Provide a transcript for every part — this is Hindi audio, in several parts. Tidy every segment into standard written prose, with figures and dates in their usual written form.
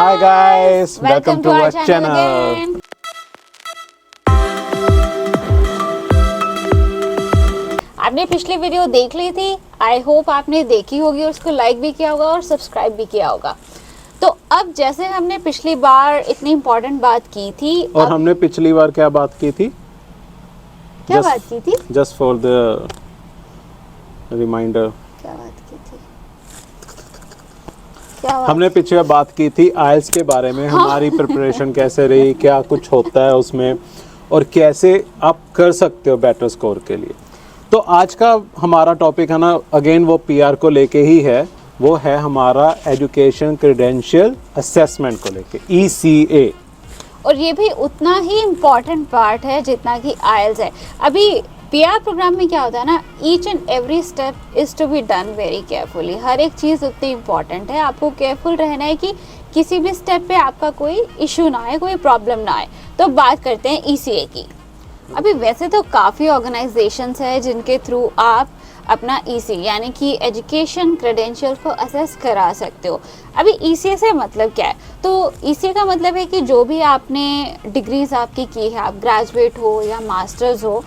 Hi guys, welcome to our channel. आपने पिछली वीडियो देख ली थी, आई होप आपने देखी होगी और उसको लाइक भी किया होगा और सब्सक्राइब भी किया होगा। तो अब जैसे हमने पिछली बार इतनी इम्पोर्टेंट बात की थी और हमने पिछली बार क्या बात की थी? बात की थी? Just for the reminder. क्या बात की थी? क्या बात? हमने पिछली बार बात की थी आइल्स के बारे में, हमारी प्रिपरेशन कैसे रही, क्या कुछ होता है उसमें और कैसे आप कर सकते हो बेटर स्कोर के लिए। तो आज का हमारा टॉपिक है ना, अगेन वो पीआर को लेके ही है, वो है हमारा एजुकेशन क्रेडेंशियल असेसमेंट को लेके, ECA। और ये भी उतना ही इम्पॉर्टेंट पार्ट है जितना कि आइल्स है। अभी पीआर प्रोग्राम में क्या होता है ना, each and every step is to be done very carefully. हर एक चीज़ उतनी इम्पॉर्टेंट है, आपको केयरफुल रहना है कि किसी भी स्टेप पे आपका कोई इशू ना आए, कोई प्रॉब्लम ना आए। तो बात करते हैं ECA की। अभी वैसे तो काफ़ी ऑर्गेनाइजेशंस है जिनके थ्रू आप अपना EC यानी कि एजुकेशन क्रेडेंशियल को असेस करा सकते हो। अभी ECA से मतलब क्या है? तो ECA का मतलब है कि जो भी आपने डिग्रीज आपकी की है, आप ग्रेजुएट हो या मास्टर्स हो,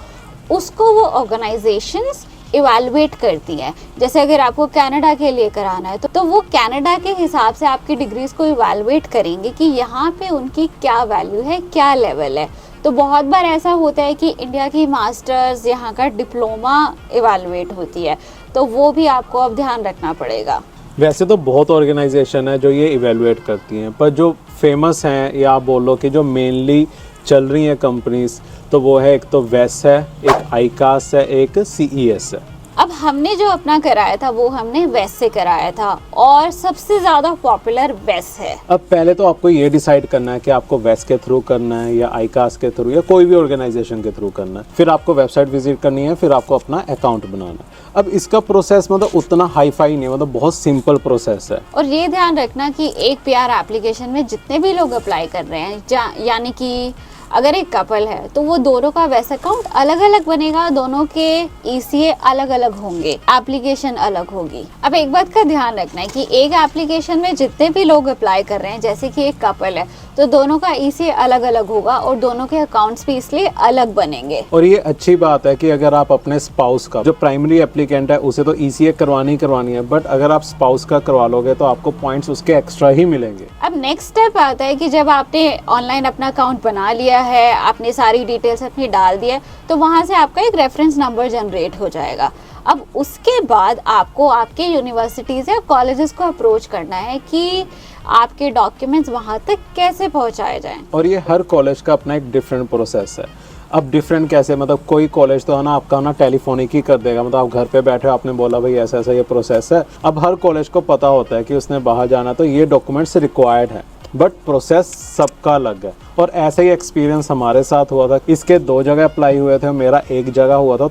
उसको वो ऑर्गेनाइजेशंस इवैल्यूएट करती है। जैसे अगर आपको कनाडा के लिए कराना है तो वो कनाडा के हिसाब से आपकी डिग्रीज को इवैल्यूएट करेंगे कि यहाँ पे उनकी क्या वैल्यू है, क्या लेवल है। तो बहुत बार ऐसा होता है कि इंडिया की मास्टर्स, यहाँ का डिप्लोमा इवैल्यूएट होती है, तो वो भी आपको अब ध्यान रखना पड़ेगा। वैसे तो बहुत ऑर्गेनाइजेशन है जो ये इवेलुएट करती हैं, पर जो फेमस हैं या आप बोलो कि जो मेनली चल रही हैं कंपनीज, तो वो है एक तो वेस है, एक आईकास है, एक CES है। अब हमने जो अपना कराया था वो हमने वेस से कराया था और सबसे ज़्यादा पॉपुलर वेस है। अब पहले तो आपको ये डिसाइड करना है कि आपको वेस के थ्रू करना है या आईकास के थ्रू या कोई भी ऑर्गेनाइजेशन के थ्रू करना है। फिर आपको वेबसाइट विजिट करनी है, फिर आपको अपना अकाउंट बनाना है। अब इसका प्रोसेस मतलब उतना हाई फाई नहीं है, मतलब बहुत सिंपल प्रोसेस है। और ये ध्यान रखना कि एक पीआर एप्लीकेशन में जितने भी लोग अप्लाई कर रहे हैं, यानी कि अगर एक कपल है तो वो दोनों का वेस अकाउंट अलग अलग बनेगा, दोनों के ECA अलग अलग होंगे, एप्लीकेशन अलग होगी। अब एक बात का ध्यान रखना है कि एक एप्लीकेशन में जितने भी लोग अप्लाई कर रहे हैं, जैसे कि एक कपल है तो दोनों का ECA अलग अलग होगा और दोनों के अकाउंट्स भी इसलिए अलग बनेंगे। और ये अच्छी बात है कि अगर आप अपने स्पाउस का, जो प्राइमरी एप्लीकेंट है, उसे तो ECA करवानी है, बट अगर आप स्पाउस का करवा लोगे तो आपको पॉइंट्स उसके एक्स्ट्रा ही मिलेंगे। अब नेक्स्ट स्टेप आता है कि जब आपने ऑनलाइन अपना अकाउंट बना लिया है, आपने सारी डिटेल्स अपनी डाल दी है, तो वहाँ से आपका एक रेफरेंस नंबर जनरेट हो जाएगा। अब उसके बाद आपको आपके यूनिवर्सिटीज़ या कॉलेजेस को अप्रोच करना है कि आपके डॉक्यूमेंट्स वहाँ तक कैसे पहुँचाए जाएं। और ये हर कॉलेज का अपना एक डिफरेंट प्रोसेस है। अब डिफरेंट कैसे, मतलब कोई कॉलेज तो है ना आपका ना टेलीफोनिक ही कर देगा, मतलब आप घर पे बैठे आपने बोला भाई ऐसा ऐसा ये प्रोसेस है। अब हर कॉलेज को पता होता है कि उसने बाहर जाना तो ये डॉक्यूमेंट्स रिक्वायर्ड है, बट प्रोसेस सबका अलग है। और ऐसा ही एक्सपीरियंस हमारे साथ हुआ था। इसके 2 जगह अप्लाई हुए थे, मेरा एक जगह हुआ था।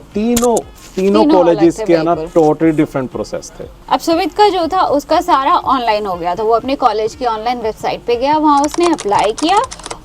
तीनों कॉलेजेस के ना टोटली डिफरेंट प्रोसेस थे। अब सुमित का जो था उसका सारा ऑनलाइन हो गया था। वो अपने कॉलेज की ऑनलाइन वेबसाइट पे गया, वहाँ उसने अप्लाई किया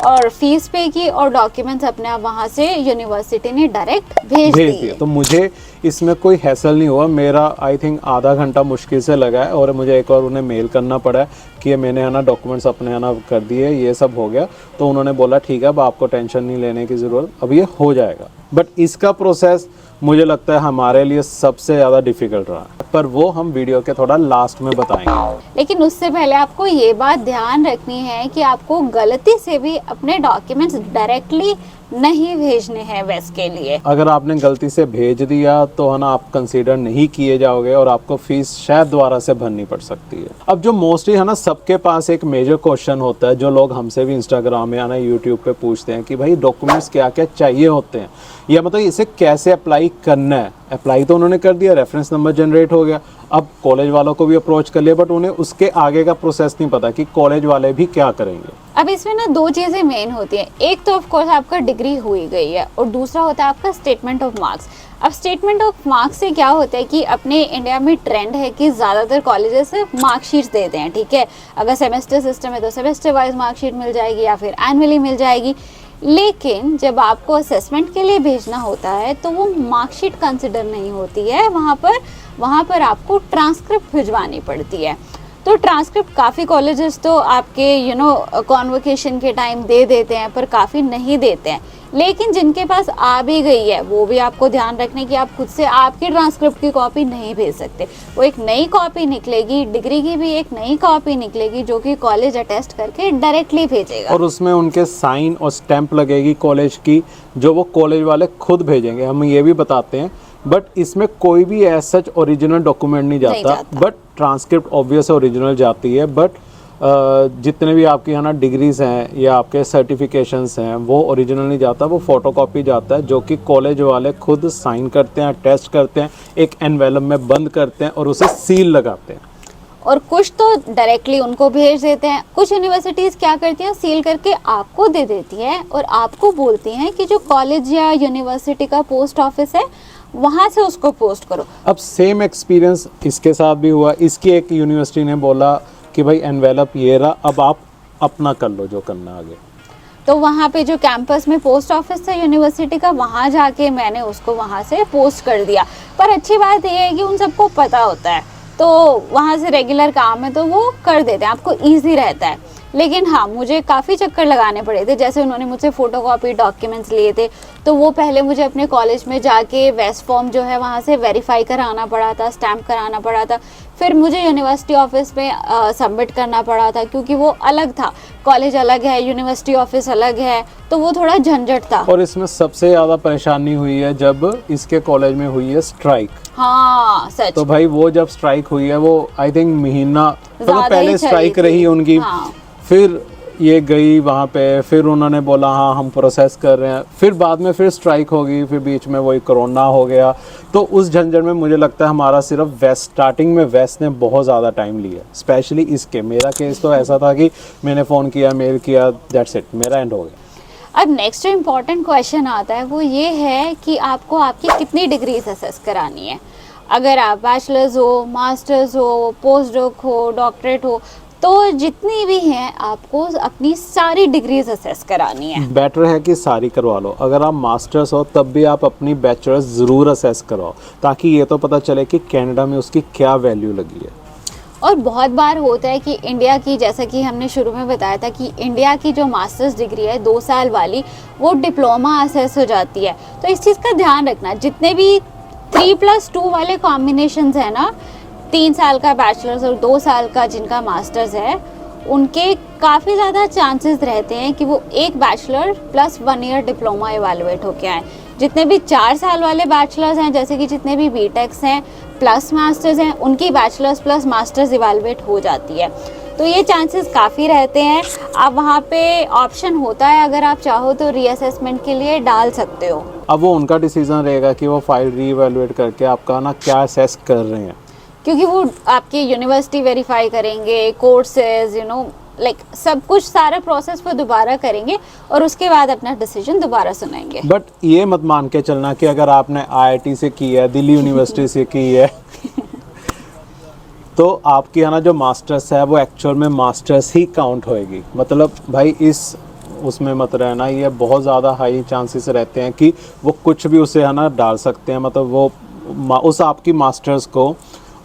और फीस पे की और डॉक्यूमेंट्स अपने आप वहाँ से यूनिवर्सिटी ने डायरेक्ट भेज दिए। तो मुझे इसमें कोई हैसल नहीं हुआ। मेरा आई थिंक आधा घंटा मुश्किल से लगा है और मुझे एक और उन्हें मेल करना पड़ा है कि मैंने है ना डॉक्यूमेंट्स अपने है ना कर दिए, ये सब हो गया। तो उन्होंने बोला ठीक है, अब आपको टेंशन नहीं लेने की ज़रूरत, अब ये हो जाएगा। बट इसका प्रोसेस मुझे लगता है हमारे लिए सबसे ज़्यादा डिफ़िकल्ट रहा, पर वो हम वीडियो के थोड़ा लास्ट में बताएंगे। लेकिन उससे पहले आपको ये बात ध्यान रखनी है कि आपको गलती से भी अपने डॉक्यूमेंट्स डायरेक्टली नहीं भेजने हैं वेस के लिए। अगर आपने गलती से भेज दिया तो है ना आप कंसीडर नहीं किए जाओगे और आपको फीस शायद दोबारा से भरनी पड़ सकती है। अब जो मोस्टली है ना सबके पास एक मेजर क्वेश्चन होता है, जो लोग हमसे भी इंस्टाग्राम या ना यूट्यूब पे पूछते हैं कि भाई डॉक्यूमेंट्स क्या क्या चाहिए होते हैं, या मतलब इसे कैसे अप्लाई करना है। अप्लाई तो उन्होंने कर दिया, रेफरेंस नंबर जनरेट हो गया, अब कॉलेज वालों को भी अप्रोच कर लिया, बट उन्हें उसके आगे का प्रोसेस नहीं पता कि कॉलेज वाले भी क्या करेंगे। अब इसमें ना 2 चीज़ें मेन होती हैं। एक तो ऑफ कोर्स आपका डिग्री हुई गई है और दूसरा होता है आपका स्टेटमेंट ऑफ मार्क्स। अब स्टेटमेंट ऑफ मार्क्स से क्या होता है कि अपने इंडिया में ट्रेंड है कि ज़्यादातर कॉलेजेस मार्कशीट्स देते हैं, ठीक है। अगर सेमेस्टर सिस्टम है तो सेमेस्टर वाइज मार्कशीट मिल जाएगी या फिर एनुअली मिल जाएगी। लेकिन जब आपको असेसमेंट के लिए भेजना होता है तो वो मार्कशीट कंसिडर नहीं होती है, वहाँ पर आपको ट्रांसक्रिप्ट भिजवानी पड़ती है। तो ट्रांसक्रिप्ट काफ़ी कॉलेजेस तो आपके कॉन्वोकेशन के टाइम दे देते हैं, पर काफ़ी नहीं देते हैं। लेकिन जिनके पास आ भी गई है वो भी आपको ध्यान रखने की आप खुद से आपकी ट्रांसक्रिप्ट की कॉपी नहीं भेज सकते। वो एक नई कॉपी निकलेगी, डिग्री की भी एक नई कॉपी निकलेगी जो कि कॉलेज अटेस्ट करके डायरेक्टली भेजेगा। और उसमें उनके साइन और स्टैंप लगेगी कॉलेज की, जो वो कॉलेज वाले खुद भेजेंगे। हम ये भी बताते हैं, बट इसमें कोई भी ऐसा सच ओरिजिनल डॉक्यूमेंट नहीं जाता। बट ट्रांसक्रिप्ट ऑब्वियस ओरिजिनल जाती है, बट जितने भी आपकी है ना डिग्रीज हैं या आपके सर्टिफिकेशंस हैं वो ओरिजिनल नहीं जाता, वो फोटोकॉपी जाता है, जो कि कॉलेज वाले खुद साइन करते हैं, टेस्ट करते हैं, एक एनवेलप में बंद करते हैं और उसे सील लगाते हैं। और कुछ तो डायरेक्टली उनको भेज देते हैं। कुछ यूनिवर्सिटीज़ क्या करती हैं, सील करके आपको दे देती है और आपको बोलती हैं कि जो कॉलेज या यूनिवर्सिटी का पोस्ट ऑफिस है वहाँ से उसको पोस्ट करो। अब सेम एक्सपीरियंस इसके साथ भी हुआ। इसकी एक यूनिवर्सिटी ने बोला कि भाई एनवेलप ये रहा, अब आप अपना कर लो जो करना आगे। तो वहाँ पे जो कैंपस में पोस्ट ऑफिस था यूनिवर्सिटी का, वहाँ जाके मैंने उसको वहाँ से पोस्ट कर दिया। पर अच्छी बात ये है कि उन सबको पता होता है, तो वहाँ से रेगुलर काम है तो वो कर देते हैं, आपको ईजी रहता है। लेकिन हाँ, मुझे काफ़ी चक्कर लगाने पड़े थे। जैसे उन्होंने मुझसे फ़ोटोकॉपी डॉक्यूमेंट्स लिए थे, तो वो पहले मुझे अपने कॉलेज में जाके वेस्ट फॉर्म जो है वहाँ से वेरीफाई कराना पड़ा था, स्टैम्प कराना पड़ा था। फिर मुझे यूनिवर्सिटी ऑफिस में सबमिट करना पड़ा था, क्योंकि वो अलग था, कॉलेज अलग है, यूनिवर्सिटी ऑफिस अलग है, तो वो थोड़ा झंझट था। और इसमें सबसे ज़्यादा परेशानी हुई है जब इसके कॉलेज में हुई है स्ट्राइक। हाँ सच। तो भाई वो जब स्ट्राइक हुई है, वो आई थिंक महीना ज़्यादा ही पहले चली स्ट्राइक थी। रही उनकी। हाँ। फिर ये गई वहाँ पे, फिर उन्होंने बोला हाँ हम प्रोसेस कर रहे हैं, फिर बाद में फिर स्ट्राइक हो गई, फिर बीच में वही कोरोना हो गया। तो उस झंझट में मुझे लगता है हमारा सिर्फ वेस्ट, स्टार्टिंग में वेस्ट ने बहुत ज़्यादा टाइम लिया, स्पेशली इसके। मेरा केस तो ऐसा था कि मैंने फ़ोन किया, मेल किया, दैट्स इट, मेरा एंड हो गया। अब नेक्स्ट जो इम्पॉर्टेंट क्वेश्चन आता है वो ये है कि आपको आपकी कितनी डिग्रीज असेस करानी है। अगर आप बैचलर्स हो, मास्टर्स हो, पोस्ट डॉक हो, डॉक्टरेट हो, तो जितनी भी हैं आपको अपनी सारी डिग्रीज असेस करानी है। बेटर है कि सारी करवा लो। अगर आप मास्टर्स हो तब भी आप अपनी बैचलर्स ज़रूर असेस करवाओ, ताकि ये तो पता चले कि कनाडा में उसकी क्या वैल्यू लगी है। और बहुत बार होता है कि इंडिया की, जैसा कि हमने शुरू में बताया था कि इंडिया की जो मास्टर्स डिग्री है 2 साल वाली, वो डिप्लोमा असेस हो जाती है। तो इस चीज़ का ध्यान रखना, जितने भी 3+2 वाले कॉम्बिनेशंस हैं ना, 3 साल का बैचलर्स और 2 साल का जिनका मास्टर्स है, उनके काफ़ी ज़्यादा चांसेस रहते हैं कि वो एक bachelor plus 1 year diploma evaluate होके आए। जितने भी 4 साल वाले बैचलर्स हैं, जैसे कि जितने भी बीटेक्स हैं प्लस मास्टर्स हैं, उनकी बैचलर्स प्लस मास्टर्स इवैल्यूएट हो जाती है। तो ये चांसेस काफ़ी रहते हैं। आप वहाँ पे ऑप्शन होता है, अगर आप चाहो तो रीअसेसमेंट के लिए डाल सकते हो। अब वो उनका डिसीजन रहेगा कि वो फाइल रीवैल्यूएट करके आपका ना क्या असेस कर रहे हैं, क्योंकि वो आपकी यूनिवर्सिटी वेरीफाई करेंगे, कोर्सेज लाइक सब कुछ, सारा प्रोसेस वो दोबारा करेंगे और उसके बाद अपना डिसीजन दोबारा सुनाएंगे। बट ये मत मान के चलना कि अगर आपने आईआईटी से की है, दिल्ली यूनिवर्सिटी से की है तो आपकी है ना जो मास्टर्स है वो एक्चुअल में मास्टर्स ही काउंट होएगी। मतलब भाई इस उसमें मत रहना, ये बहुत ज़्यादा हाई चांसेस रहते हैं कि वो कुछ भी उसे है ना डाल सकते हैं। मतलब वो उस आपकी मास्टर्स को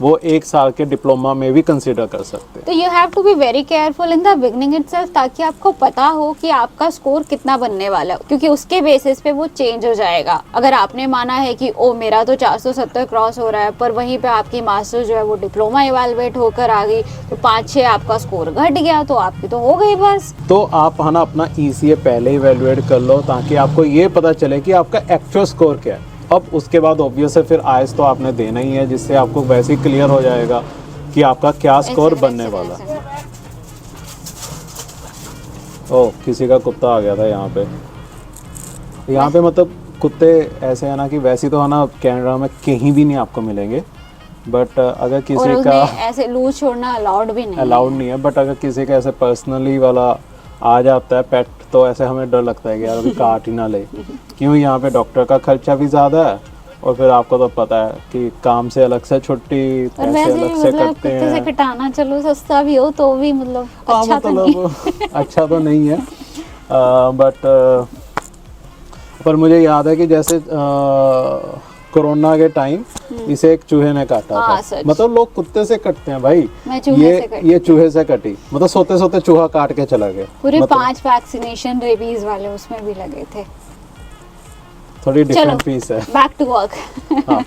वो 1 साल के डिप्लोमा में भी कंसिडर कर सकते हैं। तो you have to be very careful in the beginning itself, ताकि आपको पता हो कि आपका स्कोर कितना बनने वाला है, क्योंकि उसके बेसिस पे वो चेंज हो जाएगा। अगर आपने माना है कि ओ मेरा तो 470 क्रॉस हो रहा है, पर वहीं पे आपकी मास्टर जो है वो डिप्लोमा इवैल्यूएट होकर आ गई, तो 5-6 आपका स्कोर घट गया, तो आपकी तो हो गई बस। तो आप है ना अपना ECA पहले ही इवैल्यूएट कर लो, ताकि आपको ये पता चले कि आपका एक्चुअल स्कोर क्या है। अब उसके बाद ऑब्वियस है फिर आइस तो आपने देना ही है, जिससे आपको वैसे ही क्लियर हो जाएगा कि आपका क्या स्कोर बनने वाला है। ओह, किसी का कुत्ता आ गया था यहाँ पे। मतलब कुत्ते ऐसे है ना कि वैसे तो है ना कनाडा में कहीं भी नहीं आपको मिलेंगे, बट अगर किसी का ऐसे लूज छोड़ना अलाउड भी नहीं अलाउड नहीं है, बट अगर किसी का ऐसे पर्सनली वाला आ जाता है पेट, तो ऐसे हमें डर लगता है कि यार अभी काट ही ना ले। क्यों, यहाँ पे डॉक्टर का खर्चा भी ज़्यादा है, और फिर आपको तो पता है कि काम से अलग से छुट्टी, और पैसे वैसे अलग से मतलब कटते कुत्ते से हैं। कटाना चलो सस्ता भी हो तो भी मतलब अच्छा तो नहीं। अच्छा तो नहीं है, बट पर मुझे याद है कि जैसे कोरोना के टाइम इसे एक चूहे ने काटा हाँ, था। सच। मतलब लोग कुत्ते से कटते हैं भाई, मैं चूहे से कटी। ये चूहे से कटी, मतलब सोते सोते चूहा काट के चला गया। पूरे मतलब 5 वैक्सीनेशन रेबीज वाले उसमें भी लगे थे। थोड़ी चलो डिफरेंट पीस है। Back to work. हाँ,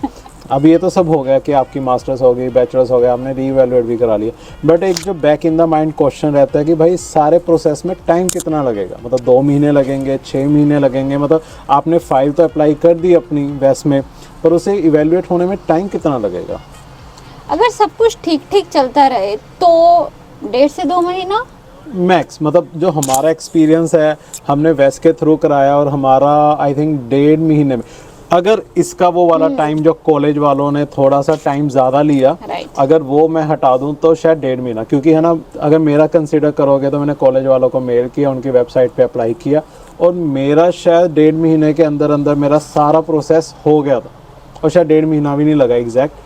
अब ये तो सब हो गया कि आपकी मास्टर्स हो गई, बैचलर्स हो गया, आपने रीवैल्यूएट भी करा लिया, बट एक जो back in the mind question रहता है कि भाई सारे प्रोसेस में टाइम कितना लगेगा, मतलब 2 महीने लगेंगे, 6 महीने लगेंगे, मतलब आपने फाइल तो अप्लाई कर दी अपनी वैस में, पर उसे इवेल्युएट होने में टाइम कितना लगेगा? अगर सब कुछ ठीक ठीक चलता रहे तो 1.5 से 2 महीना मैक्स। मतलब जो हमारा एक्सपीरियंस है, हमने वैस के थ्रू कराया और हमारा आई थिंक 1.5 महीने में, अगर इसका वो वाला टाइम जो कॉलेज वालों ने थोड़ा सा टाइम ज़्यादा लिया, Right. अगर वो मैं हटा दूं तो शायद 1.5 महीना, क्योंकि है ना, अगर मेरा कंसिडर करोगे तो मैंने कॉलेज वालों को मेल किया, उनकी वेबसाइट पे अप्लाई किया और मेरा शायद 1.5 महीने के अंदर अंदर मेरा सारा प्रोसेस हो गया था, और शायद 1.5 महीना भी नहीं लगा, एग्जैक्ट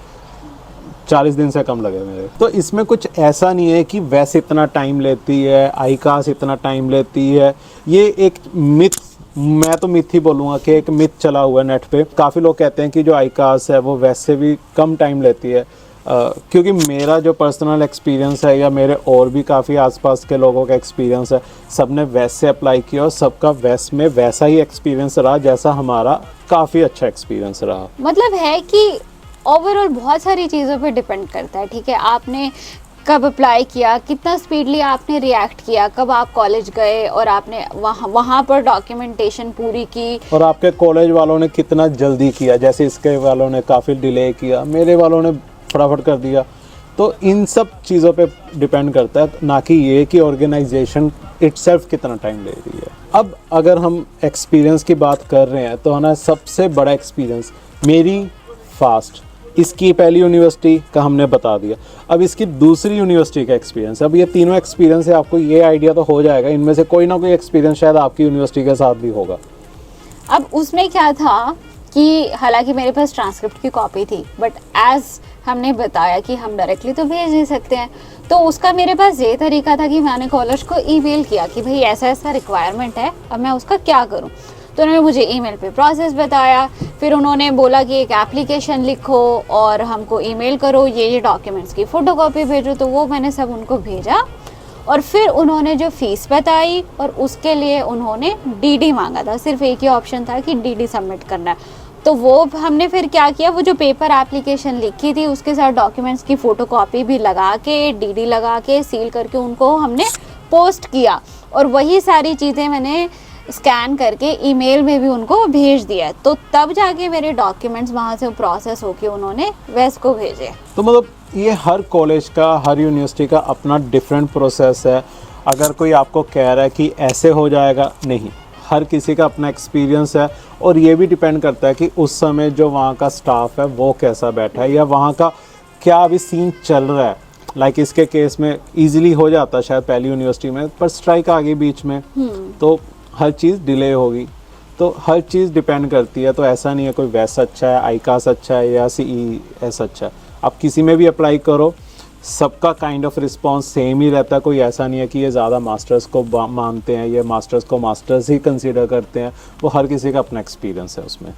40 दिन से कम लगे मेरे। तो इसमें कुछ ऐसा नहीं है कि वैसे इतना टाइम लेती है, आईकास इतना टाइम लेती है, ये एक मिथ, मैं तो मिथ ही बोलूँगा कि एक मिथ चला हुआ है नेट पे। काफ़ी लोग कहते हैं कि जो आईकास है वो वैसे भी कम टाइम लेती है, क्योंकि मेरा जो पर्सनल एक्सपीरियंस है या मेरे और भी काफ़ी आसपास के लोगों का एक्सपीरियंस है, सबने वैसे अप्लाई किया और सबका वैस में वैसा ही एक्सपीरियंस रहा जैसा हमारा काफ़ी अच्छा एक्सपीरियंस रहा। मतलब है कि ओवरऑल बहुत सारी चीज़ों पे डिपेंड करता है। ठीक है, आपने कब अप्लाई किया, कितना स्पीडली आपने रिएक्ट किया, कब आप कॉलेज गए और आपने वहाँ पर डॉक्यूमेंटेशन पूरी की, और आपके कॉलेज वालों ने कितना जल्दी किया, जैसे इसके वालों ने काफ़ी डिले किया, मेरे वालों ने फटाफट कर दिया। तो इन सब चीज़ों पे डिपेंड करता है, ना कि ये कि ऑर्गेनाइजेशन इटसेल्फ कितना टाइम ले रही है। अब अगर हम एक्सपीरियंस की बात कर रहे हैं तो है ना, सबसे बड़ा एक्सपीरियंस मेरी फास्ट, इसकी पहली यूनिवर्सिटी का हमने बता दिया, अब इसकी दूसरी यूनिवर्सिटी का एक्सपीरियंस। अब ये तीनों एक्सपीरियंस है, आपको ये आइडिया तो हो जाएगा, इनमें से कोई ना कोई एक्सपीरियंस शायद आपकी यूनिवर्सिटी के साथ भी होगा। अब उसमें क्या था कि हालांकि मेरे पास ट्रांसक्रिप्ट की कॉपी थी, बट एज हमने बताया कि हम डायरेक्टली तो भेज नहीं सकते हैं, तो उसका मेरे पास ये तरीका था कि मैंने कॉलेज को ईमेल किया कि भाई ऐसा ऐसा रिक्वायरमेंट है, अब मैं उसका क्या करूं। तो उन्होंने मुझे ईमेल पे प्रोसेस बताया, फिर उन्होंने बोला कि एक एप्लीकेशन लिखो और हमको ईमेल करो, ये डॉक्यूमेंट्स की फ़ोटोकॉपी भेजो, तो वो मैंने सब उनको भेजा। और फिर उन्होंने जो फीस बताई और उसके लिए उन्होंने डीडी मांगा था, सिर्फ एक ही ऑप्शन था कि डीडी सबमिट करना है। तो वो हमने फिर क्या किया, वो जो पेपर एप्लीकेशन लिखी थी उसके साथ डॉक्यूमेंट्स की फ़ोटोकॉपी भी लगा के, डीडी लगा के, सील करके उनको हमने पोस्ट किया, और वही सारी चीज़ें मैंने स्कैन करके ईमेल में भी उनको भेज दिया। तो तब जाके मेरे डॉक्यूमेंट्स वहाँ से प्रोसेस होके उन्होंने वेस को भेजे। तो मतलब ये हर कॉलेज का, हर यूनिवर्सिटी का अपना डिफरेंट प्रोसेस है। अगर कोई आपको कह रहा है कि ऐसे हो जाएगा, नहीं, हर किसी का अपना एक्सपीरियंस है, और ये भी डिपेंड करता है कि उस समय जो वहाँ का स्टाफ है वो कैसा बैठा है, या वहाँ का क्या अभी सीन चल रहा है। लाइक इसके केस में इजीली हो जाता शायद पहली यूनिवर्सिटी में, पर स्ट्राइक आ गई बीच में, तो हर चीज़ डिले होगी। तो हर चीज़ डिपेंड करती है। तो ऐसा नहीं है कोई वैसा अच्छा है, आईकास अच्छा है या CES अच्छा है। आप किसी में भी अप्लाई करो, सबका काइंड ऑफ रिस्पांस सेम ही रहता है। कोई ऐसा नहीं है कि ये ज़्यादा मास्टर्स को मानते हैं, ये मास्टर्स को मास्टर्स ही कंसीडर करते हैं। वो हर किसी का अपना एक्सपीरियंस है उसमें।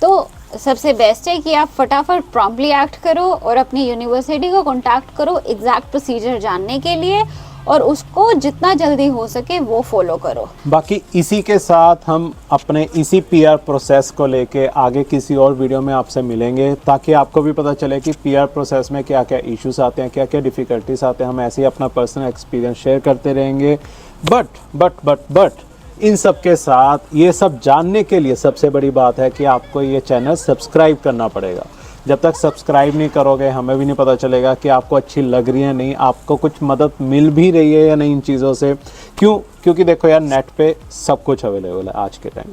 तो सबसे बेस्ट है कि आप फटाफट प्रॉम्प्टली एक्ट करो और अपनी यूनिवर्सिटी को कांटेक्ट करो एग्जैक्ट प्रोसीजर जानने के लिए, और उसको जितना जल्दी हो सके वो फॉलो करो। बाकी इसी के साथ हम अपने इसी PR प्रोसेस को लेके आगे किसी और वीडियो में आपसे मिलेंगे, ताकि आपको भी पता चले कि PR प्रोसेस में क्या क्या इश्यूज आते हैं, क्या क्या डिफ़िकल्टीज आते हैं। हम ऐसे ही अपना पर्सनल एक्सपीरियंस शेयर करते रहेंगे। बट इन सब के साथ ये सब जानने के लिए सबसे बड़ी बात है कि आपको ये चैनल सब्सक्राइब करना पड़ेगा। जब तक सब्सक्राइब नहीं करोगे, हमें भी नहीं पता चलेगा कि आपको अच्छी लग रही है नहीं, आपको कुछ मदद मिल भी रही है या नहीं इन चीज़ों से। क्योंकि देखो यार, नेट पे सब कुछ अवेलेबल है आज के टाइम,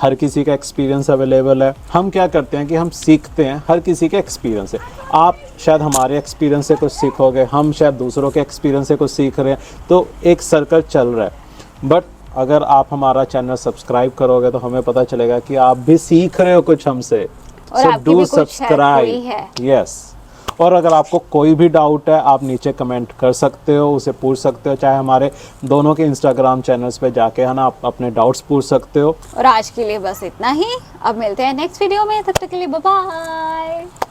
हर किसी का एक्सपीरियंस अवेलेबल है। हम क्या करते हैं कि हम सीखते हैं हर किसी के एक्सपीरियंस से। आप शायद हमारे एक्सपीरियंस से कुछ सीखोगे, हम शायद दूसरों के एक्सपीरियंस से कुछ सीख रहे हैं, तो एक सर्कल चल रहा है। बट अगर आप हमारा चैनल सब्सक्राइब करोगे तो हमें पता चलेगा कि आप भी सीख रहे हो कुछ हमसे। और आपकी भी कुछ हेल्प हुई है। यस। और अगर आपको कोई भी डाउट है आप नीचे कमेंट कर सकते हो, उसे पूछ सकते हो, चाहे हमारे दोनों के इंस्टाग्राम चैनल्स पे जाके है ना आप अपने डाउट्स पूछ सकते हो। और आज के लिए बस इतना ही, अब मिलते हैं नेक्स्ट वीडियो में, तब तक के लिए बाय बाय।